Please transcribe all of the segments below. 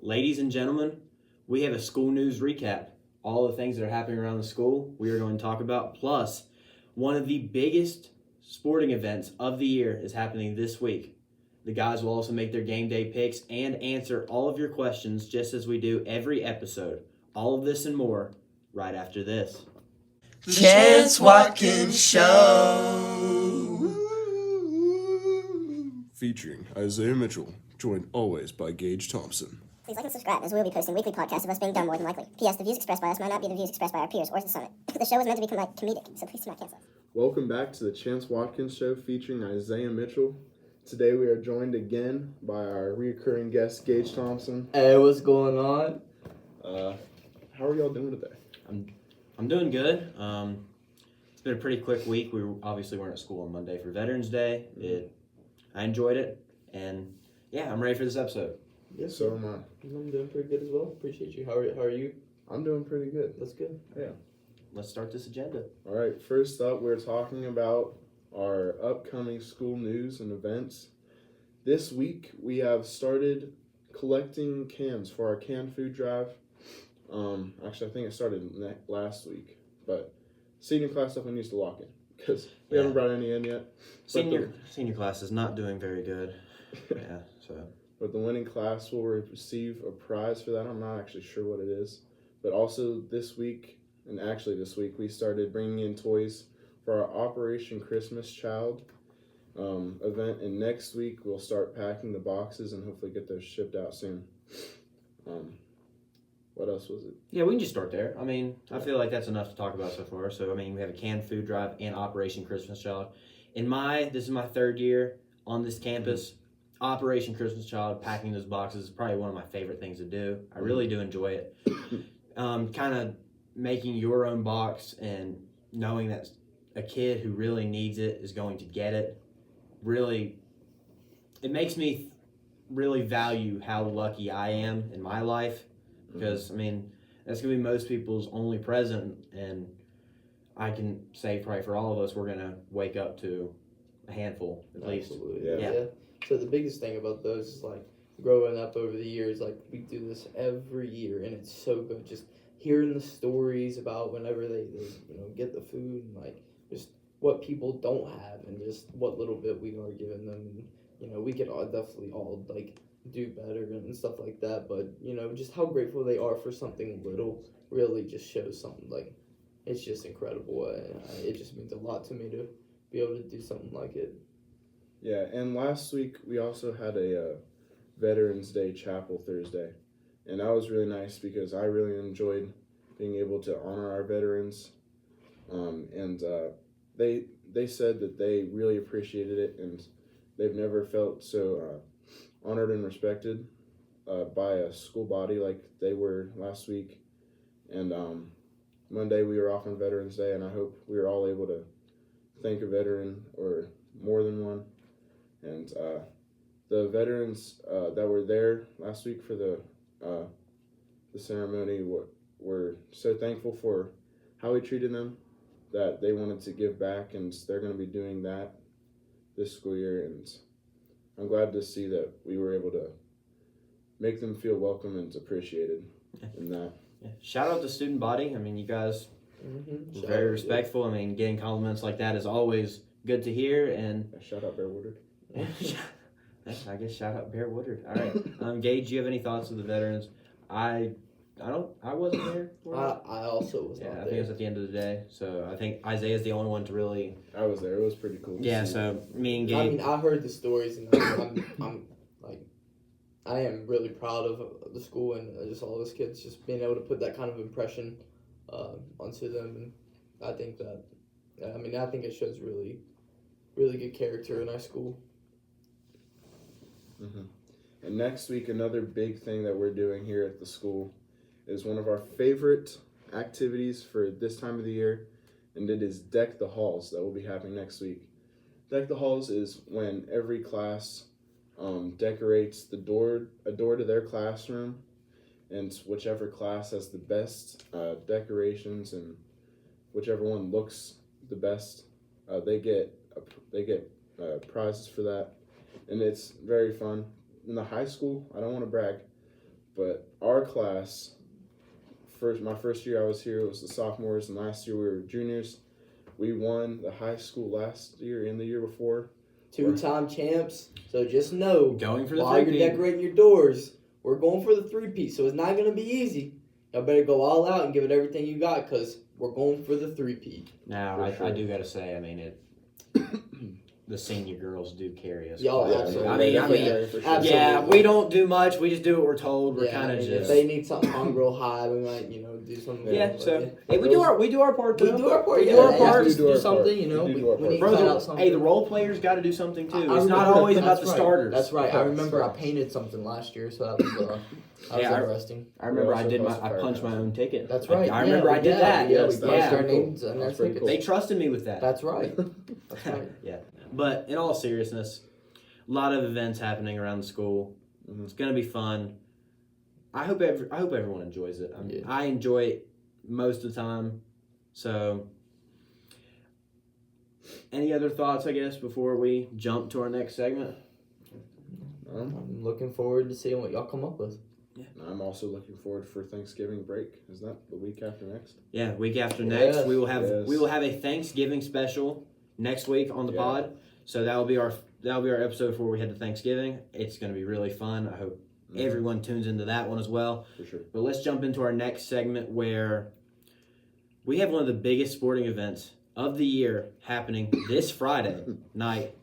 Ladies and gentlemen, we have a school news recap. All the things that are happening around the school we are going to talk about. Plus, one of the biggest sporting events of the year is happening this week. The guys will also make their game day picks and answer all of your questions just as we do every episode. All of this and more right after this. Chance Watkins Show. Featuring Isaiah Mitchell, joined always by Gage Thompson. Please like and subscribe, as we will be posting weekly podcasts of us being done more than likely. P.S. The views expressed by us might not be the views expressed by our peers or the Summit. The show is meant to be comedic, so please do not cancel us. Welcome back to the Chance Watkins Show featuring Isaiah Mitchell. Today we are joined again by our recurring guest, Gage Thompson. Hey, what's going on? How are y'all doing today? I'm doing good. It's been a pretty quick week. We obviously weren't at school on Monday for Veterans Day. I enjoyed it, and yeah, I'm ready for this episode. Yes, so am I. I'm doing pretty good as well. Appreciate you. How are you? I'm doing pretty good. That's good. Yeah. Let's start this agenda. All right, first up, we're talking about our upcoming school news and events. This week, we have started collecting cans for our canned food drive. Actually, I think it started last week, but senior class definitely needs to lock in because we haven't brought any in yet. Senior class is not doing very good. Yeah, so. But the winning class will receive a prize for that. I'm not actually sure what it is. But also this week, we started bringing in toys for our Operation Christmas Child event. And next week, we'll start packing the boxes and hopefully get those shipped out soon. What else was it? Yeah, we can just start there. I mean, I feel like that's enough to talk about so far. So, I mean, we have a canned food drive and Operation Christmas Child. This is my third year on this campus. Operation Christmas Child, packing those boxes is probably one of my favorite things to do. I really do enjoy it. Kind of making your own box and knowing that a kid who really needs it is going to get it. Really, it makes me really value how lucky I am in my life. Because, I mean, that's going to be most people's only present, and I can say probably for all of us, we're going to wake up to a handful, at least. Absolutely. Yeah. So the biggest thing about those is, like, growing up over the years, like, we do this every year, and it's so good. Just hearing the stories about whenever they get the food, and, like, just what people don't have, and just what little bit we are giving them. And, we could definitely all, like, do better and stuff like that, but just how grateful they are for something little really just shows something. Like, it's just incredible. It just means a lot to me to be able to do something like it. Yeah, and last week we also had a Veterans Day Chapel Thursday, and that was really nice because I really enjoyed being able to honor our veterans, and they said that they really appreciated it, and they've never felt so honored and respected by a school body like they were last week. And Monday we were off on Veterans Day, and I hope we were all able to thank a veteran or more than one. And the veterans that were there last week for the ceremony were so thankful for how we treated them that they wanted to give back, and they're going to be doing that this school year. And I'm glad to see that we were able to make them feel welcome and appreciated in that. Yeah. Shout out to student body. I mean, you guys were very respectful. I mean, getting compliments like that is always good to hear. And Shout out Bear Woodard. I guess shout out Bear Woodard. All right, Gage, do you have any thoughts of the veterans? I wasn't there. I also was not I there. think it was at the end of the day. So I think Isaiah's the only one to really. I was there. It was pretty cool. Yeah. So me and Gage. I mean, I heard the stories, and I'm like, I am really proud of the school and just all those kids just being able to put that kind of impression onto them, and I think that, I think it shows really, really good character in our school. Mm-hmm. And next week, another big thing that we're doing here at the school is one of our favorite activities for this time of the year, and it is Deck the Halls that will be happening next week. Deck the Halls is when every class decorates a door to their classroom, and whichever class has the best decorations and whichever one looks the best, they get prizes for that, and it's very fun. In the high school, I don't want to brag, but our class, my first year I was here, it was the sophomores, and last year we were juniors. We won the high school last year and the year before. 2-time champs. So just know, Going for the while you're three-peat. decorating your doors, we're going for the 3-peat. So it's not going to be easy. Y'all better go all out and give it everything you got, because we're going for the 3-peat. Now, For I sure. do got to say, I mean, the senior girls do carry us. Y'all, quite. absolutely. I mean, Absolutely. yeah, we don't do much. We just do what we're told. We're kind of if just. they need something hung real high, we might, do something. Yeah, like so that. hey, we do our part We too. do our part. We Yeah, do our they part. have to We do our do something. part. We do our We need to part. cut Bro, out something. hey, the role players got to do something too. I It's not remember- always about that's the right. starters. That's right. I That's remember I right. painted something last year, so that was Yeah, interesting. I remember also I punched my own ticket. That's right. I remember I did that. Yeah, Yes, we that placed was our pretty cool. names and That our was pretty tickets. They trusted me with that. That's right. That's right. Yeah. But in all seriousness, a lot of events happening around the school. Mhm. It's gonna be fun. I hope everyone enjoys it. Yeah. I enjoy it most of the time. So, any other thoughts? I guess before we jump to our next segment. I'm looking forward to seeing what y'all come up with. I'm also looking forward for Thanksgiving break. Is that the week after next? Yeah, week after Yes. next, we will have Yes. a Thanksgiving special next week on the Yeah. pod. So that'll be our episode before we head to Thanksgiving. It's going to be really fun. I hope everyone tunes into that one as well. For sure. But let's jump into our next segment where we have one of the biggest sporting events of the year happening this Friday night,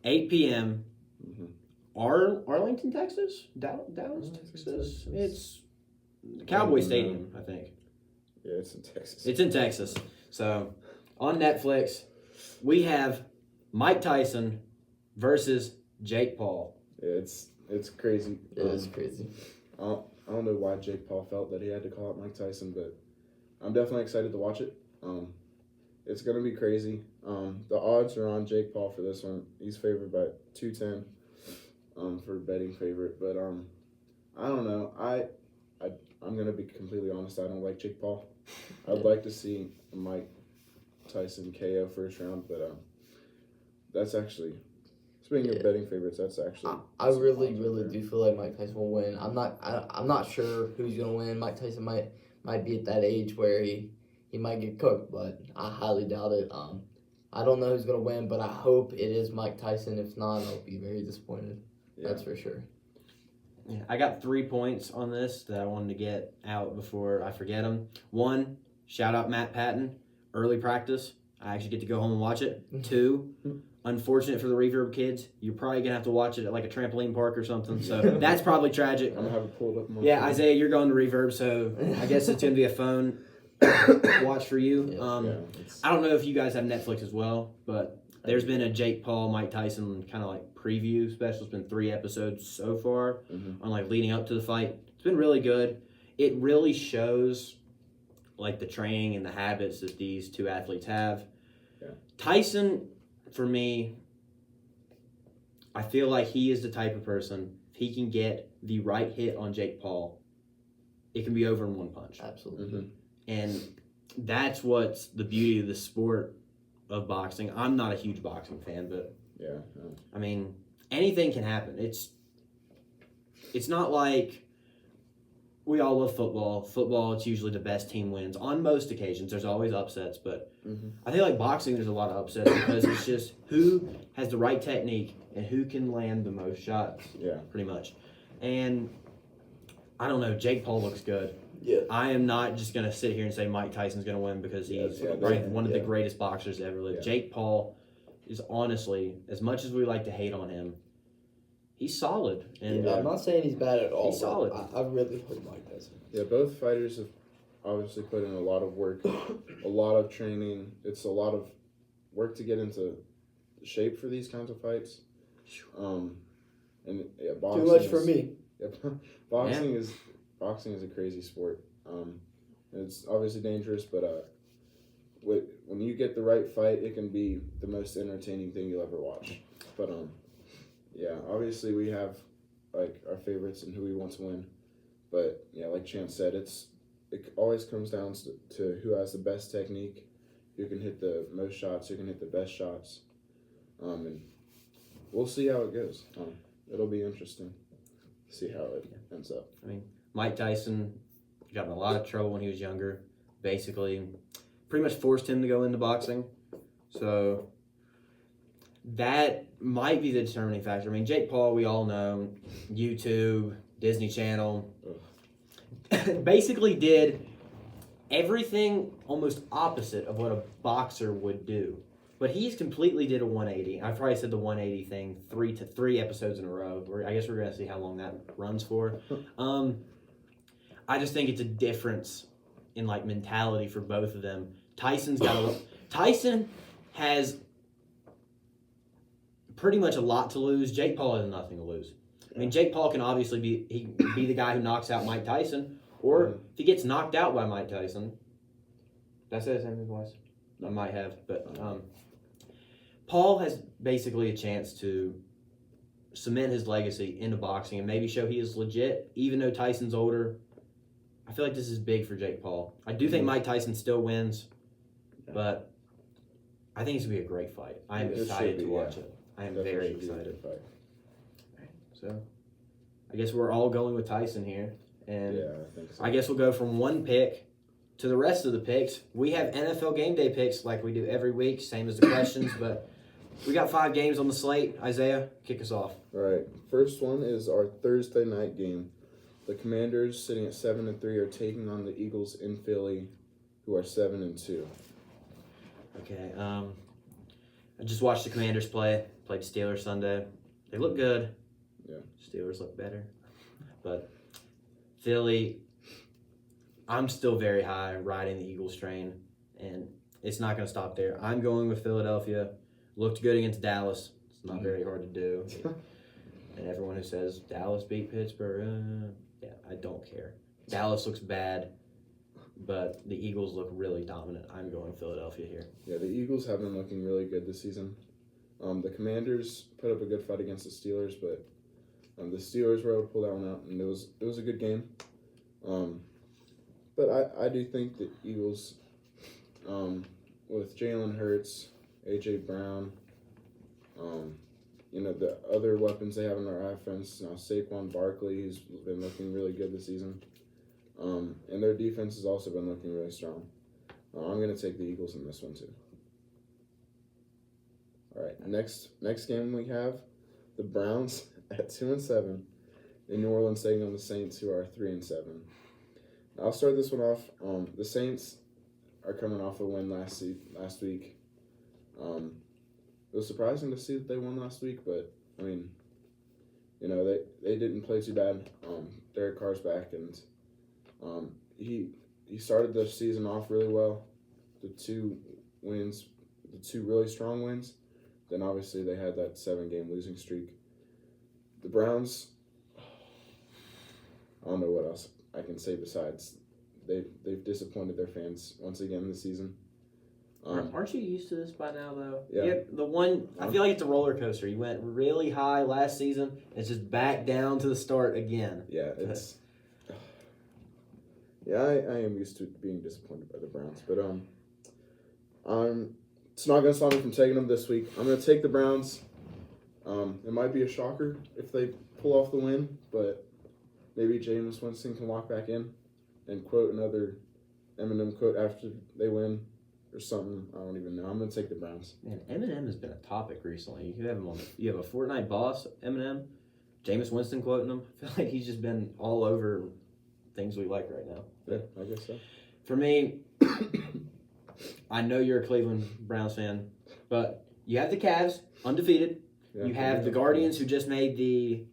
8 p.m. Mhm. Arlington, Texas? Dallas, Texas? It's Cowboy Stadium, I think. Yeah, it's in Texas. It's in Texas. So, on Netflix, we have Mike Tyson versus Jake Paul. Yeah, it's crazy. It is crazy. I don't know why Jake Paul felt that he had to call out Mike Tyson, but I'm definitely excited to watch it. It's gonna be crazy. The odds are on Jake Paul for this one. He's favored by 210 for betting favorite, but I don't know. I'm gonna be completely honest. I don't like Jake Paul. I'd like to see Mike Tyson KO first round, but that's actually. Speaking of betting favorites, that's actually. I really do feel like Mike Tyson will win. I'm not sure who's gonna win. Mike Tyson might be at that age where he might get cooked, but I highly doubt it. I don't know who's gonna win, but I hope it is Mike Tyson. If not, I'll be very disappointed. Yeah. That's for sure. Yeah, I got 3 points on this that I wanted to get out before I forget them. 1, shout out Matt Patton, early practice. I actually get to go home and watch it. 2, unfortunate for the Reverb kids. You're probably going to have to watch it at like a trampoline park or something. So that's probably tragic. I'm gonna have it pulled up. On my Yeah, phone. Isaiah, you're going to Reverb, so I guess it's going to be a phone watch for you. It's- I don't know if you guys have Netflix as well, but there's been a Jake Paul, Mike Tyson kind of like preview special. It's been 3 episodes so far on like leading up to the fight. It's been really good. It really shows like the training and the habits that these two athletes have. Yeah. Tyson, for me, I feel like he is the type of person, if he can get the right hit on Jake Paul, it can be over in one punch. Absolutely. And that's what's the beauty of the sport of boxing. I'm not a huge boxing fan, but Yeah. I mean, anything can happen. It's not like we all love football. Football, it's usually the best team wins. On most occasions, there's always upsets, but I feel like boxing, there's a lot of upsets because it's just who has the right technique and who can land the most shots, Yeah. pretty much. And I don't know, Jake Paul looks good. Yeah. I am not just going to sit here and say Mike Tyson's going to win because he's Yeah, probably one of the yeah. greatest boxers to ever live. Yeah. Jake Paul is honestly, as much as we like to hate on him, he's solid. And I'm not saying he's bad at all. He's but solid. I really hope Mike Tyson. Yeah, both fighters have obviously put in a lot of work, a lot of training. It's a lot of work to get into shape for these kinds of fights. And yeah, boxing Too much for is- me. Yeah, boxing is a crazy sport. It's obviously dangerous, but when you get the right fight, it can be the most entertaining thing you'll ever watch. But yeah, obviously we have like our favorites and who we want to win. But yeah, like Chance said, it always comes down to who has the best technique, who can hit the most shots, who can hit the best shots, and we'll see how it goes. It'll be interesting to see how it ends up. I mean, Mike Tyson got in a lot of trouble when he was younger. Basically, pretty much forced him to go into boxing. So that might be the determining factor. I mean, Jake Paul, we all know, YouTube, Disney Channel, basically did everything almost opposite of what a boxer would do. But he's completely did a 180. I've probably said the 180 thing three episodes in a row. I guess we're going to see how long that runs for. I just think it's a difference in like mentality for both of them. Tyson has pretty much a lot to lose. Jake Paul has nothing to lose. I mean, Jake Paul can obviously be the guy who knocks out Mike Tyson, or if he gets knocked out by Mike Tyson. Did I say his name twice? I might have, but Paul has basically a chance to cement his legacy into boxing and maybe show he is legit, even though Tyson's older. I feel like this is big for Jake Paul. I do think Mike Tyson still wins, but I think it's going to be a great fight. I am excited to watch it. I am very excited. Right, so I guess we're all going with Tyson here. And Yeah, I think so. I guess we'll go from one pick to the rest of the picks. We have NFL game day picks like we do every week, same as the questions, but we got 5 games on the slate. Isaiah, kick us off. All right. First one is our Thursday night game. The Commanders, sitting at 7-3, are taking on the Eagles in Philly, who are 7-2. Okay. I just watched the Commanders played Steelers Sunday. They look good. Yeah. Steelers look better. But Philly, I'm still very high riding the Eagles train, and it's not going to stop there. I'm going with Philadelphia. Looked good against Dallas. It's not very hard to do. And everyone who says Dallas beat Pittsburgh, yeah, I don't care. Dallas looks bad, but the Eagles look really dominant. I'm going Philadelphia here. Yeah, the Eagles have been looking really good this season. The Commanders put up a good fight against the Steelers, but the Steelers were able to pull that one out, and it was a good game. But I do think the Eagles, with Jalen Hurts, A.J. Brown, the other weapons they have in their offense, now Saquon Barkley, who's been looking really good this season. And their defense has also been looking really strong. I'm going to take the Eagles in this one, too. All right, next game we have the Browns at 2-7 in New Orleans taking on the Saints, who are 3-7. I'll start this one off. The Saints are coming off a win last week. It was surprising to see that they won last week, but I mean, they didn't play too bad. Derek Carr's back, and he started the season off really well. The 2 really strong wins. Then obviously they had that 7-game losing streak. The Browns, I don't know what else I can say besides they've disappointed their fans once again this season. Aren't you used to this by now, though? Yeah. I feel like it's a roller coaster. You went really high last season. It's just back down to the start again. Yeah, it's. Yeah, I am used to being disappointed by the Browns, but it's not going to stop me from taking them this week. I'm going to take the Browns. It might be a shocker if they pull off the win, but maybe Jameis Winston can walk back in and quote another Eminem quote after they win. Or something, I don't even know. I'm gonna take the Browns. Man, Eminem has been a topic recently. You have him you have a Fortnite boss, Eminem, Jameis Winston quoting him. I feel like he's just been all over things we like right now. Yeah, I guess so. For me, I know you're a Cleveland Browns fan, but you have the Cavs undefeated. Yeah, you have the Guardians who just made the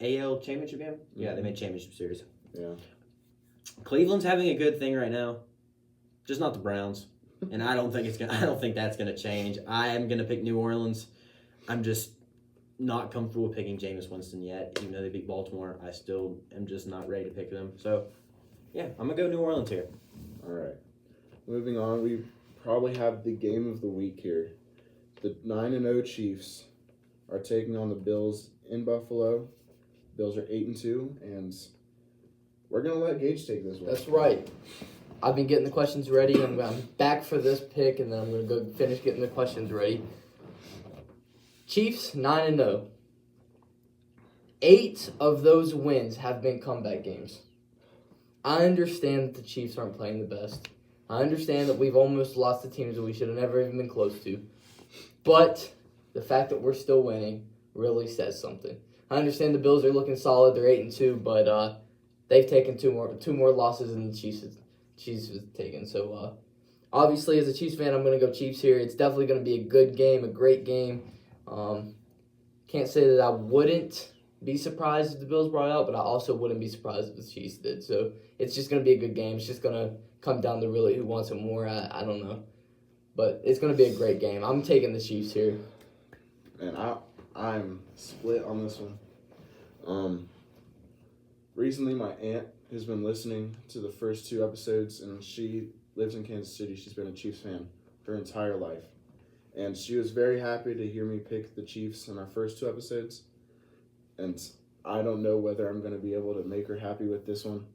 AL championship game. Mm-hmm. Yeah, they made championship series. Yeah. Cleveland's having a good thing right now. Just not the Browns, and I don't think that's gonna change. I am gonna pick New Orleans. I'm just not comfortable picking Jameis Winston yet, even though they beat Baltimore. I still am just not ready to pick them. So, yeah, I'm gonna go New Orleans here. All right. Moving on, we probably have the game of the week here. The 9-0 Chiefs are taking on the Bills in Buffalo. Bills are 8-2, and we're gonna let Gage take this one. That's right. I've been getting the questions ready. I'm back for this pick, and then I'm going to go finish getting the questions ready. Chiefs, 9-0. 8 of those wins have been comeback games. I understand that the Chiefs aren't playing the best. I understand that we've almost lost to teams that we should have never even been close to. But the fact that we're still winning really says something. I understand the Bills are looking solid. They're 8-2, but they've taken two more losses than the Chiefs have taken. So obviously, as a Chiefs fan, I'm going to go Chiefs here. It's definitely going to be a good game, a great game. Can't say that I wouldn't be surprised if the Bills brought it out, but I also wouldn't be surprised if the Chiefs did. So it's just going to be a good game. It's just going to come down to really who wants it more. I don't know. But it's going to be a great game. I'm taking the Chiefs here. And I'm split on this one. Recently, my aunt has been listening to the first 2 episodes, and she lives in Kansas City. She's been a Chiefs fan her entire life. And she was very happy to hear me pick the Chiefs in our first 2 episodes. And I don't know whether I'm going to be able to make her happy with this one.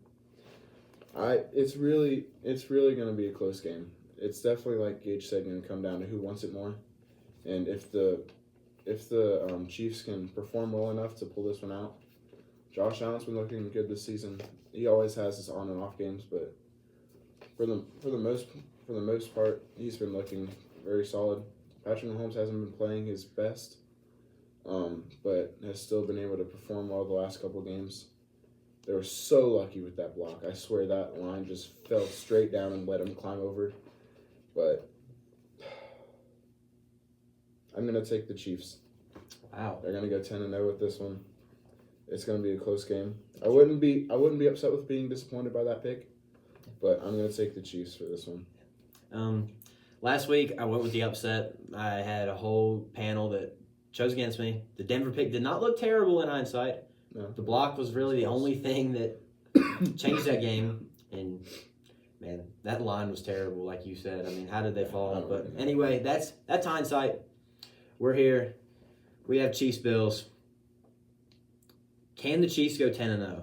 It's really going to be a close game. It's definitely, like Gage said, going to come down to who wants it more. And if the Chiefs can perform well enough to pull this one out, Josh Allen's been looking good this season. He always has his on and off games, but for the most part, he's been looking very solid. Patrick Mahomes hasn't been playing his best, but has still been able to perform well the last couple games. They were so lucky with that block. I swear that line just fell straight down and let him climb over. But I'm going to take the Chiefs. Wow. They're going to go 10-0 with this one. It's going to be a close game. I wouldn't be upset with being disappointed by that pick, but I'm going to take the Chiefs for this one. Last week, I went with the upset. I had a whole panel that chose against me. The Denver pick did not look terrible in hindsight. No. The block was really the only thing that changed that game. And, man, that line was terrible, like you said. I mean, how did they fall? But anyway, that's hindsight. We're here. We have Chiefs-Bills. Can the Chiefs go 10-0?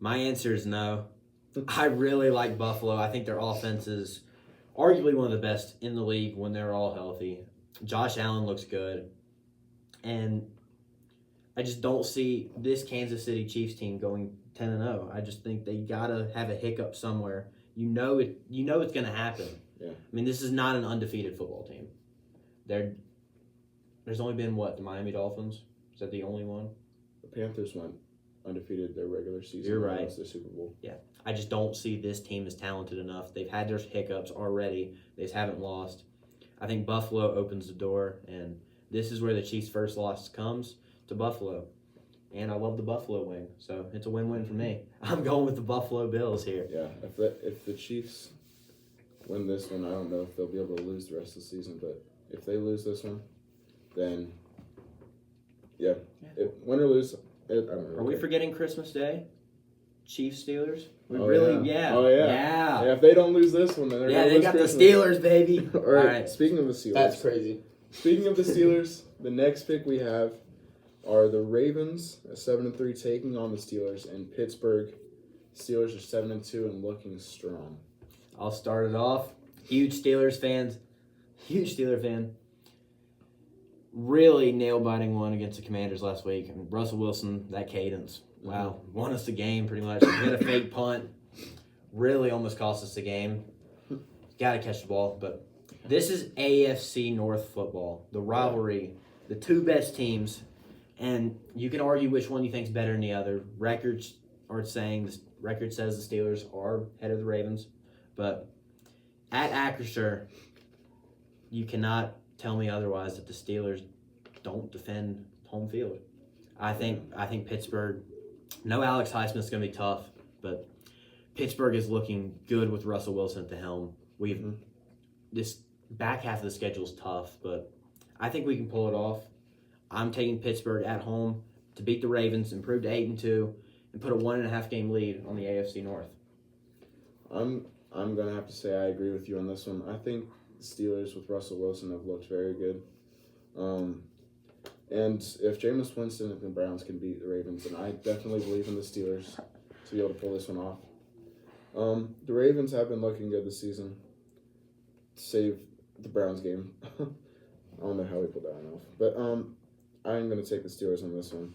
My answer is no. I really like Buffalo. I think their offense is arguably one of the best in the league when they're all healthy. Josh Allen looks good. And I just don't see this Kansas City Chiefs team going 10-0. I just think they got to have a hiccup somewhere. You know it's going to happen. Yeah. I mean, this is not an undefeated football team. There's only been, the Miami Dolphins? Is that the only one? The Panthers went undefeated their regular season. You're right. The Super Bowl. Yeah. I just don't see this team as talented enough. They've had their hiccups already. They just haven't lost. I think Buffalo opens the door, and this is where the Chiefs' first loss comes, to Buffalo. And I love the Buffalo win, so it's a win-win for me. I'm going with the Buffalo Bills here. Yeah, if the Chiefs win this one, I don't know if they'll be able to lose the rest of the season, but if they lose this one, then win or lose, I don't know. Are we forgetting Christmas Day? Chiefs Steelers? Oh, yeah. Yeah. If they don't lose this one, then they're gonna they lose got Christmas. the Steelers, baby. All right. Speaking of the Steelers, That's crazy. Speaking of the Steelers, the next pick we have are the Ravens at 7-3 taking on the Steelers in Pittsburgh. Steelers are 7-2 and looking strong. I'll start it off. Huge Steelers fan. Really nail-biting one against the Commanders last week. I mean, Russell Wilson, that cadence. Wow. Won us the game pretty much. We had a fake punt. Really almost cost us the game. Got to catch the ball. But this is AFC North football. The rivalry. The two best teams. And you can argue which one you think is better than the other. Record says the Steelers are ahead of the Ravens. But at Acrisure, you cannot tell me otherwise that the Steelers don't defend home field. I think Pittsburgh, no Alex Highsmith's going to be tough, but Pittsburgh is looking good with Russell Wilson at the helm. This back half of the schedule is tough, but I think we can pull it off. I'm taking Pittsburgh at home to beat the Ravens, improve to 8-2, and put a 1.5 game lead on the AFC North. I'm going to have to say I agree with you on this one. I think the Steelers with Russell Wilson have looked very good. And if Jameis Winston and the Browns can beat the Ravens, then I definitely believe in the Steelers to be able to pull this one off. The Ravens have been looking good this season, save the Browns game. I don't know how we pulled that one off. But I'm going to take the Steelers on this one.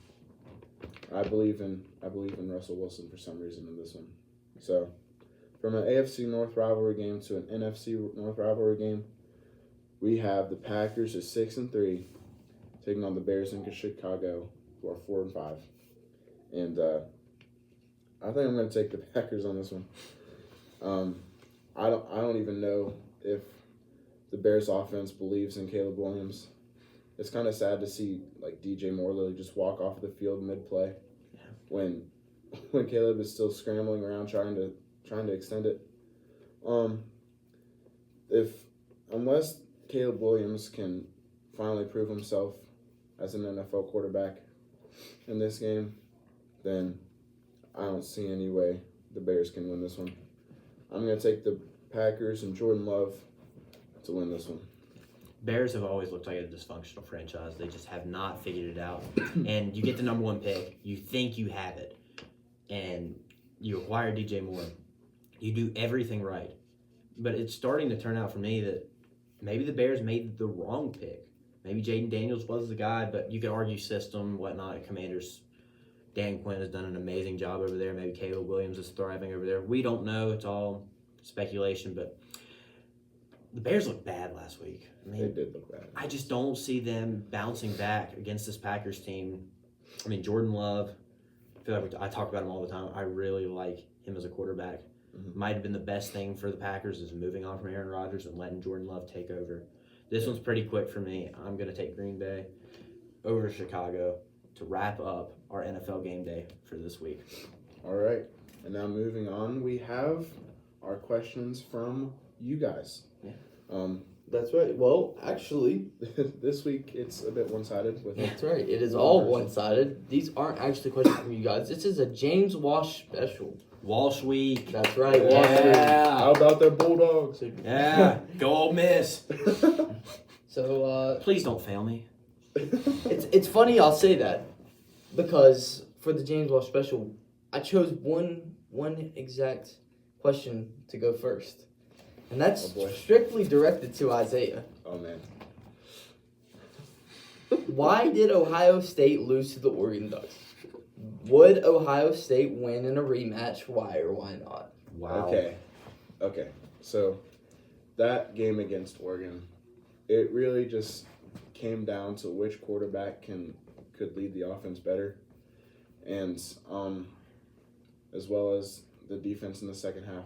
I believe in Russell Wilson for some reason in this one. So, from an AFC North rivalry game to an NFC North rivalry game, we have the Packers at 6-3 taking on the Bears in Chicago, who are 4-5, and I think I'm going to take the Packers on this one. I don't even know if the Bears offense believes in Caleb Williams. It's kind of sad to see like DJ Moore literally just walk off the field mid play when Caleb is still scrambling around trying to extend it. Unless Caleb Williams can finally prove himself as an NFL quarterback in this game, then I don't see any way the Bears can win this one. I'm going to take the Packers and Jordan Love to win this one. Bears have always looked like a dysfunctional franchise. They just have not figured it out. And you get the number one pick. You think you have it. And you acquire DJ Moore. You do everything right. But it's starting to turn out for me that maybe the Bears made the wrong pick. Maybe Jaden Daniels was the guy, but you could argue system, whatnot. Commanders, Dan Quinn has done an amazing job over there. Maybe Caleb Williams is thriving over there. We don't know. It's all speculation, but the Bears looked bad last week. I mean, They did look bad. I just don't see them bouncing back against this Packers team. I mean, Jordan Love, I feel like I talk about him all the time. I really like him as a quarterback. Mm-hmm. Might have been the best thing for the Packers is moving on from Aaron Rodgers and letting Jordan Love take over. This one's pretty quick for me. I'm going to take Green Bay over Chicago to wrap up our NFL game day for this week. All right. And now moving on, we have our questions from you guys. Yeah. That's right. Well, actually, This week it's a bit one-sided with that's right. It is all one-sided. These aren't actually questions from you guys. This is a James Walsh special. Walsh week. That's right. Yeah. Walsh week. How about the Bulldogs? Yeah. Go Ole Miss. So, Please don't fail me. it's funny I'll say that because for the James Walsh special, I chose one exact question to go first. And that's Oh, boy. strictly directed to Isaiah. Oh, man. Why did Ohio State lose to the Oregon Ducks? Would Ohio State win in a rematch? Why or why not? Wow. Okay. So, that game against Oregon, it really just came down to which quarterback could lead the offense better, and as well as the defense in the second half.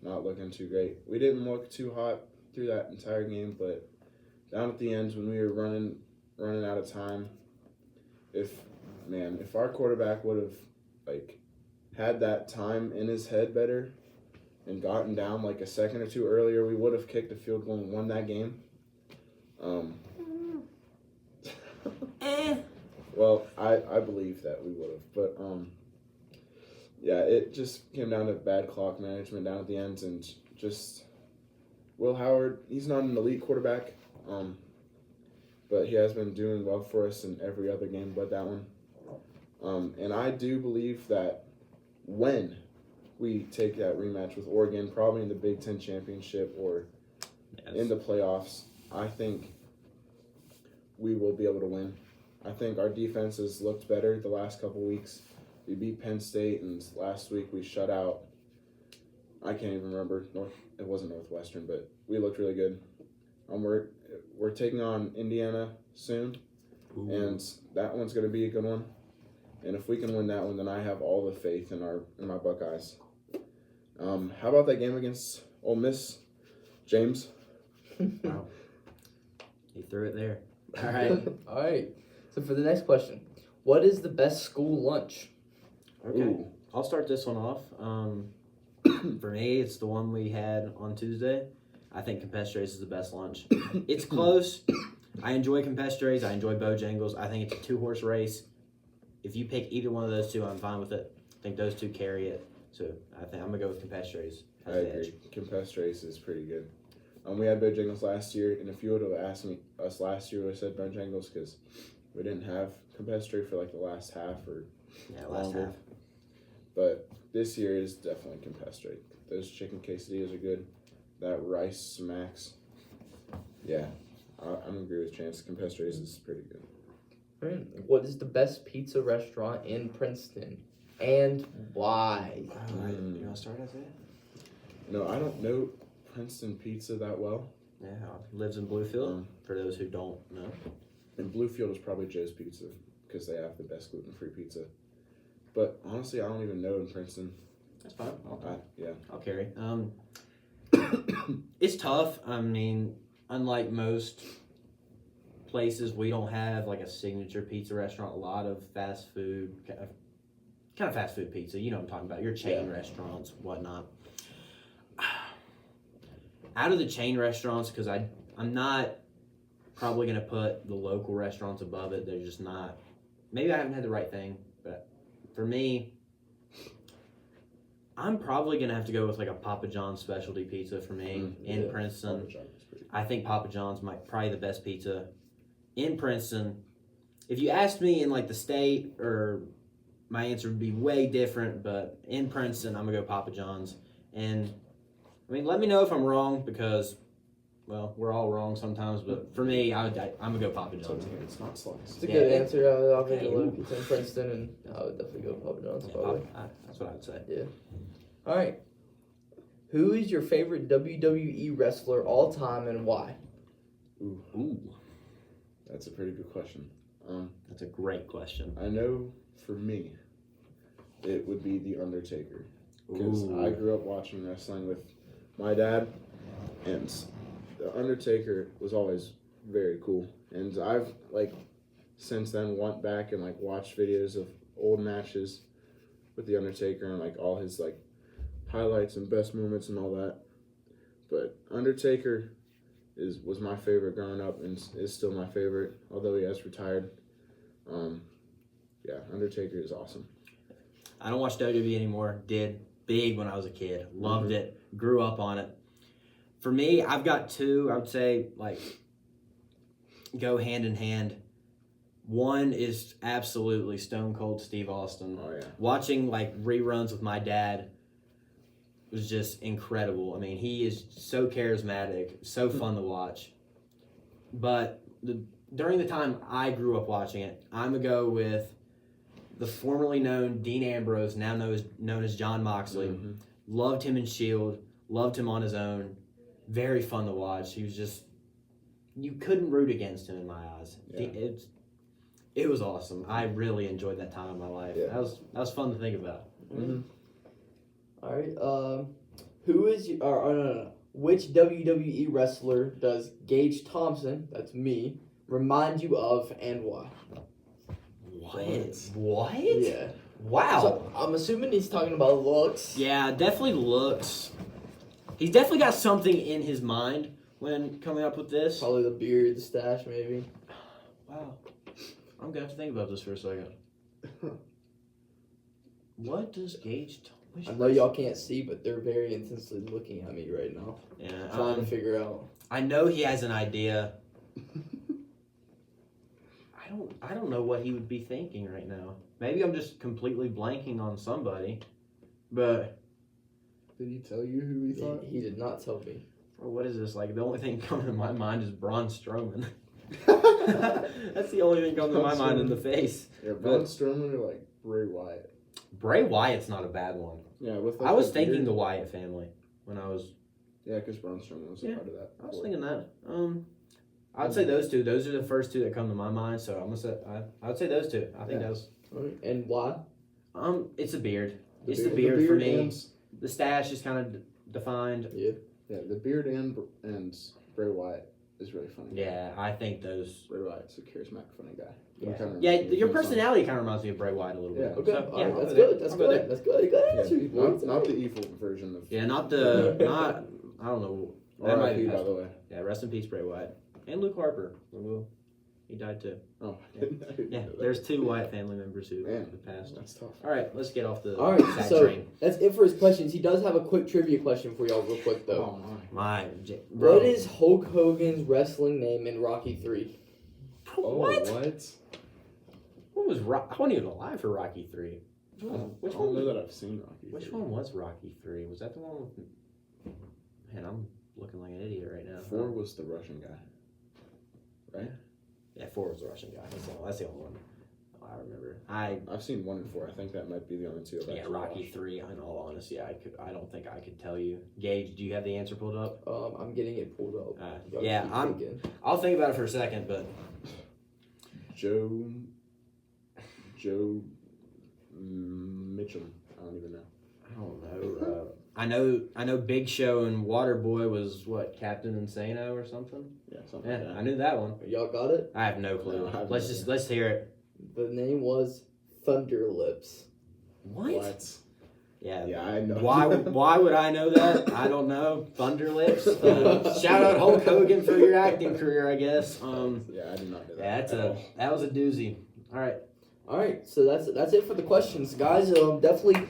Not looking too great. We didn't look too hot through that entire game, but down at the end when we were running out of time, if our quarterback would have had that time in his head better and gotten down like a second or two earlier, we would have kicked a field goal and won that game. Well, I believe that we would have, but yeah, it just came down to bad clock management down at the end, and just Will Howard, he's not an elite quarterback, but he has been doing well for us in every other game but that one. And I do believe that when we take that rematch with Oregon, probably in the Big Ten Championship or in the playoffs, I think we will be able to win. I think our defense has looked better the last couple weeks. We beat Penn State, and last week we shut out, I can't even remember, it wasn't Northwestern, but we looked really good. We're taking on Indiana soon, and that one's going to be a good one. And if we can win that one, then I have all the faith in my Buckeyes. How about that game against Ole Miss, James? Wow. He threw it there. All right. All right. So for the next question, what is the best school lunch? Okay. Ooh. I'll start this one off. For me, it's the one we had on Tuesday. I think Campestre's is the best lunch. It's close. I enjoy Campestre's. I enjoy Bojangles. I think it's a 2-horse race. If you pick either one of those two, I'm fine with it. I think those two carry it. So I think I'm going to go with Campestre's. I agree. Campestre's is pretty good. We had Bojangles last year, and if you would have asked us last year, I would have said Bojangles because we didn't have Campestre for like the last half or last half. But this year is definitely Campestre. Those chicken quesadillas are good. That rice smacks. Yeah, I'm agree with Chance. Campestre's is pretty good. Alright, what is the best pizza restaurant in Princeton, and why? Alright, you want to start as that? No, I don't know Princeton pizza that well. Yeah, lives in Bluefield, for those who don't know. And Bluefield is probably Joe's Pizza because they have the best gluten-free pizza. But honestly, I don't even know in Princeton. That's fine. I'll carry. It's tough. I mean, unlike most places, we don't have like a signature pizza restaurant. A lot of fast food, kind of fast food pizza. You know what I'm talking about. Your chain restaurants, whatnot. Out of the chain restaurants, because I'm not probably going to put the local restaurants above it. They're just not. Maybe I haven't had the right thing, but for me, I'm probably going to have to go with like a Papa John's specialty pizza for me in Princeton. I think Papa John's probably the best pizza in Princeton. If you asked me in like the state, or my answer would be way different, but in Princeton, I'm going to go Papa John's. And I mean, let me know if I'm wrong because, well, we're all wrong sometimes. But for me, I'm gonna go Papa John's. It's not sliced. It's a good answer. I'll think a little pizza in Princeton, and I would definitely go Papa John's. Probably. That's what I would say. Yeah. All right. Who is your favorite WWE wrestler all time, and why? Ooh, that's a pretty good question. That's a great question. I know for me, it would be The Undertaker. Because I grew up watching wrestling with my dad, and The Undertaker was always very cool. And I've, like, since then went back and, like, watched videos of old matches with The Undertaker and, like, all his, like, highlights and best moments and all that. But Undertaker was my favorite growing up and is still my favorite, although he has retired. Yeah, Undertaker is awesome. I don't watch WWE anymore. Did. Big when I was a kid. Loved it. Grew up on it. For me, I've got two, I would say, like, go hand in hand. One is absolutely Stone Cold Steve Austin. Oh, yeah. Watching, like, reruns with my dad was just incredible. I mean, he is so charismatic, so fun to watch. But during the time I grew up watching it, I'm going to go with the formerly known Dean Ambrose, now known as John Moxley. Loved him in S.H.I.E.L.D., loved him on his own. Very fun to watch. He was just, you couldn't root against him in my eyes. Yeah. It was awesome. I really enjoyed that time in my life. Yeah. That was fun to think about. All right. Who is no. Which WWE wrestler does Gage Thompson, that's me, remind you of, and why? What? Yeah. Wow. So, I'm assuming he's talking about looks. Yeah, definitely looks. He's definitely got something in his mind when coming up with this. Probably the beard, the stash, maybe. Wow. I'm going to have to think about this for a second. What does Gage... I know y'all can't see, but they're very intensely looking at me right now. Yeah. Trying to figure out. I know he has an idea. I don't know what he would be thinking right now. Maybe I'm just completely blanking on somebody, but... Did he tell you who he thought? He did not tell me. Well, what is this? Like, the only thing coming to my mind is Braun Strowman. That's the only thing coming to my mind in the face. Yeah, Braun Strowman or, like, Bray Wyatt. Bray Wyatt's not a bad one. Yeah, with, like, I was thinking the Wyatt family when I was... Yeah, because Braun Strowman was a part of that. I was thinking that. I'd say those two. Those are the first two that come to my mind. So I'm gonna say I'd say those two. I think that was. And why? It's a beard. It's the beard for me. The stash is kind of defined. Yeah, the beard and Bray Wyatt is really funny. Yeah, I think those. Bray Wyatt's a charismatic, funny guy. Yeah, your personality kind of reminds me of Bray Wyatt a little bit. Okay, So, that's good. That's good. That's good. Good answer. Not the evil version of. Yeah, not I don't know. R.I.P. by the way. Yeah, rest in peace, Bray Wyatt. And Luke Harper. He died too. Oh, yeah. There's two Wyatt family members who passed. That's tough. All right, let's get off the so train. That's it for his questions. He does have a quick trivia question for y'all, real quick though. Oh my! What is Hulk Hogan's wrestling name in Rocky 3? What? What was I wasn't even alive for Rocky 3. Which one? I don't know that I've seen Rocky 3. Which one was Rocky 3? Was that the one with? Man, I'm looking like an idiot right now. 4 was the Russian guy, right? Yeah, 4 was the Russian guy. That's the only one I remember. I've seen 1 and 4. I think that might be the only 2 I've actually Rocky watched. 3. In all honesty, I don't think I could tell you. Gage, do you have the answer pulled up? I'm getting it pulled up. Y'all Yeah, keep thinking. I'll think about it for a second, but Joe Mitchell. I don't even know. I don't know. I know Big Show and Waterboy was what, Captain Insano or something? Yeah, something Yeah, like that. I knew that one. Y'all got it? I have no clue. No, I have Let's hear it. The name was Thunder Lips. What? Yeah. Yeah, I know. Why would I know that? I don't know. Thunder Lips. Shout out Hulk Hogan for your acting career, I guess. Yeah, I did not know that. Yeah, that was a doozy. All right. So that's it for the questions, guys. Definitely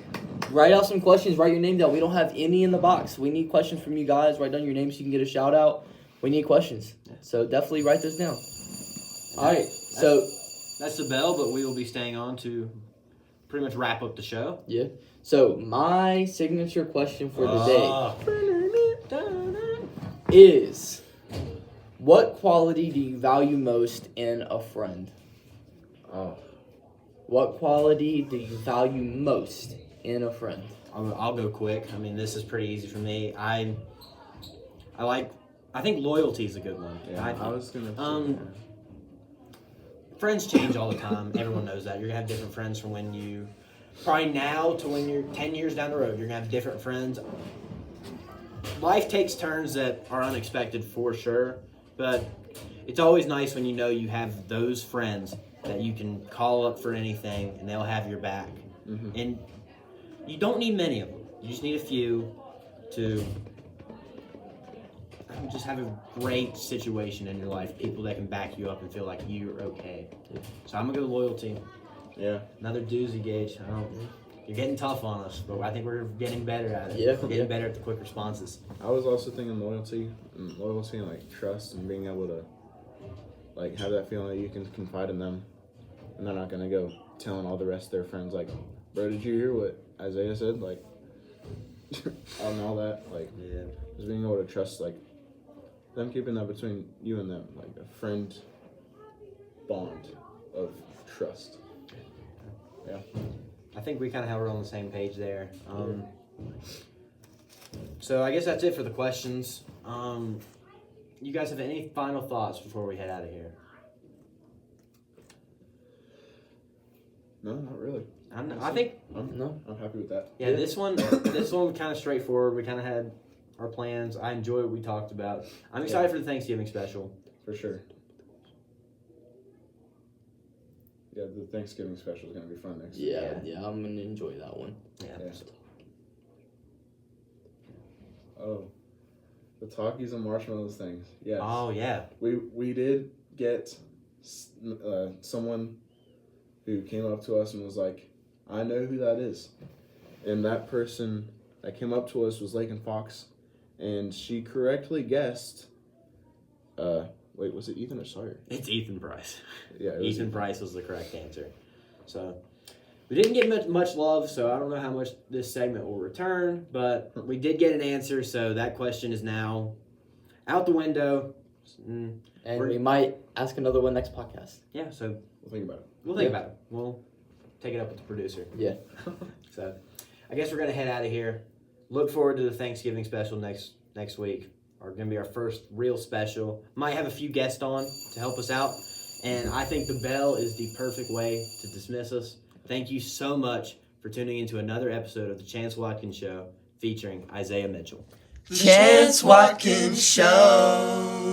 write out some questions. Write your name down. We don't have any in the box. We need questions from you guys. Write down your name so you can get a shout out. We need questions. So definitely write those down. All right. So that's the bell, but we will be staying on to pretty much wrap up the show. yeah. So my signature question for the day is, what quality do you value most in a friend? Oh, What quality do you value most in a friend? I'll go quick. I mean, this is pretty easy for me. I think loyalty is a good one. yeah. I was gonna. Friends change all the time. Everyone knows that. You're gonna have different friends from when you, probably now to when you're 10 years down the road. You're gonna have different friends. Life takes turns that are unexpected for sure, but it's always nice when you know you have those friends that you can call up for anything and they'll have your back. Mhm. And you don't need many of them. You just need a few to just have a great situation in your life. People that can back you up and feel like you're okay. So I'm gonna go loyalty. Yeah. Another doozy, Gage. You're getting tough on us, but I think we're getting better at it. Yeah, We're getting better at the quick responses. I was also thinking loyalty and like trust and being able to like have that feeling that you can confide in them and they're not gonna go telling all the rest of their friends like, bro, did you hear what Isaiah said? Like and all that. Like Yeah. just being able to trust like them keeping that between you and them, like a friend bond of trust. Yeah. I think we kind of have it on the same page there. So I guess that's it for the questions. You guys have any final thoughts before we head out of here? No, not really. I think No. I'm happy with that. yeah, this one was kind of straightforward. We kind of had our plans. I enjoyed what we talked about. I'm excited for the Thanksgiving special. For sure. Yeah, the Thanksgiving special is gonna be fun next week. Yeah, I'm gonna enjoy that one. Yeah. Yeah. Oh, the Takis and marshmallows things. Yes. Oh yeah. We did get someone who came up to us and was like, I know who that is. And that person that came up to us was Lake and Fox. And she correctly guessed, wait, was it Ethan or Sawyer? It's Ethan Price. Yeah, it was Ethan Price was the correct answer. So we didn't get much love, so I don't know how much this segment will return, but we did get an answer, so that question is now out the window. And we might ask another one next podcast. Yeah, so We'll think about it. we'll think about it. We'll take it up with the producer. Yeah. So I guess we're going to head out of here. Look forward to the Thanksgiving special next week. Are going to be our first real special. Might have a few guests on to help us out. And I think the bell is the perfect way to dismiss us. Thank you so much for tuning into another episode of the Chance Watkins Show featuring Isaiah Mitchell. Chance Watkins Show.